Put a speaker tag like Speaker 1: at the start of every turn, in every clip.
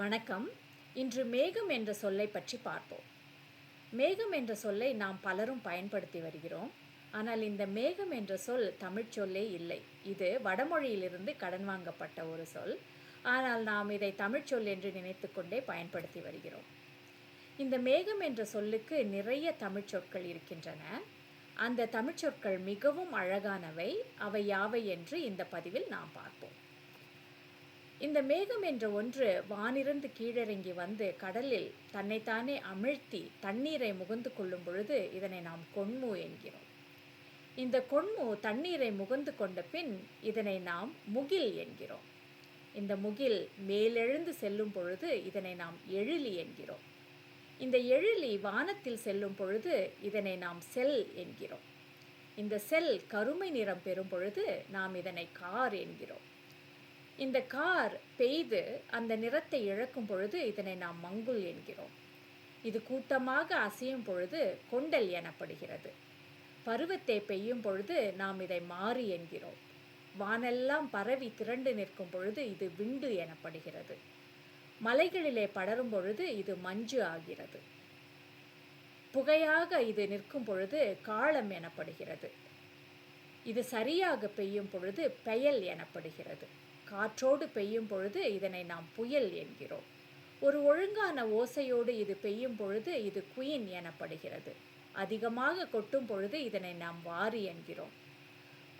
Speaker 1: வணக்கம். இன்று மேகம் என்ற சொல்லை பற்றி பார்ப்போம். மேகம் என்ற சொல்லை நாம் பலரும் பயன்படுத்தி வருகிறோம். ஆனால் இந்த மேகம் என்ற சொல் தமிழ்ச் சொல்லே இல்லை. இது வடமொழியிலிருந்து கடன் வாங்கப்பட்ட ஒரு சொல். ஆனால் நாம் இதை தமிழ்ச் சொல் என்று நினைத்து கொண்டே பயன்படுத்தி வருகிறோம். இந்த மேகம் என்ற சொல்லுக்கு நிறைய தமிழ்ச் சொற்கள் இருக்கின்றன. அந்த தமிழ்ச் சொற்கள் மிகவும் அழகானவை. அவை யாவை என்று இந்த பதிவில் நாம் பார்ப்போம். இந்த மேகம் என்ற ஒன்று வானிருந்து கீழிறங்கி வந்து கடலில் தன்னைத்தானே அமிழ்த்தி தண்ணீரை முகந்து கொள்ளும் பொழுது இதனை நாம் கொண்மு என்கிறோம். இந்த கொண்மு தண்ணீரை முகந்து கொண்ட பின் இதனை நாம் முகில் என்கிறோம். இந்த முகில் மேலெழுந்து செல்லும் பொழுது இதனை நாம் எழிலி என்கிறோம். இந்த எழிலி வானத்தில் செல்லும் பொழுது இதனை நாம் செல் என்கிறோம். இந்த செல் கருமை நிறம் பெறும் பொழுது நாம் இதனை கார் என்கிறோம். இந்த கார் பெய்து அந்த நிறத்தை இழக்கும் பொழுது இதனை நாம் மங்குல் என்கிறோம். இது கூட்டமாக அசையும் பொழுது கொண்டல் எனப்படுகிறது. பருவத்தை பெய்யும் பொழுது நாம் இதை மாறி என்கிறோம். வானெல்லாம் பரவி திரண்டு நிற்கும் பொழுது இது விண்டு எனப்படுகிறது. மலைகளிலே படரும் பொழுது இது மஞ்சு ஆகிறது. புகையாக இது நிற்கும் பொழுது காளம் எனப்படுகிறது. இது சரியாக பெய்யும் பொழுது பெயல் எனப்படுகிறது. காற்றோடு பெய்யும் பொழுது இதனை நாம் புயல் என்கிறோம். ஒரு ஒழுங்கான ஓசையோடு இது பெய்யும் பொழுது இது குயின் எனப்படுகிறது. அதிகமாக கொட்டும் பொழுது இதனை நாம் வாரி என்கிறோம்.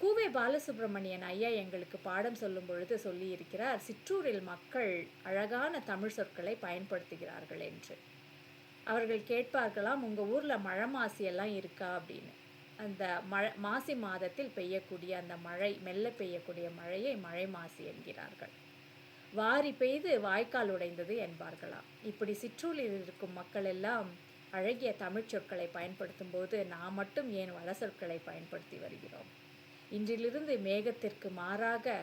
Speaker 1: கூவே பாலசுப்ரமணியன் ஐயா எங்களுக்கு பாடம் சொல்லும் பொழுது சொல்லியிருக்கிறார், சிற்றூரில் மக்கள் அழகான தமிழ் சொற்களை பயன்படுத்துகிறார்கள் என்று. அவர்கள் கேட்பார்களாம், உங்கள் ஊரில் மழை மாசியெல்லாம் இருக்கா அப்படின்னு. அந்த மாசி மாதத்தில் பெய்யக்கூடிய அந்த மழை, மெல்ல பெய்யக்கூடிய மழையை மழை மாசி என்கிறார்கள். வாரி பெய்து வாய்க்கால் உடைந்தது என்பார்களாம். இப்படி சிற்றூரில் இருக்கும் மக்கள் எல்லாம் அழகிய தமிழ் சொற்களை பயன்படுத்தும் போது நாம் மட்டும் ஏன் வட சொற்களை பயன்படுத்தி வருகிறோம்? இன்றிலிருந்து மேகத்திற்கு மாறாக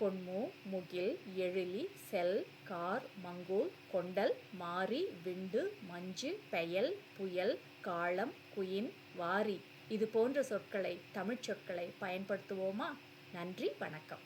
Speaker 1: கொண்மு, முகில், எழிலி, செல், கார், மங்கூல், கொண்டல், மாரி, விண்டு, மஞ்சு, பெயல், புயல், காளம், குயின், வாரி இது போன்ற சொற்களை, தமிழ்ச் சொற்களை பயன்படுத்துவோமா? நன்றி, வணக்கம்.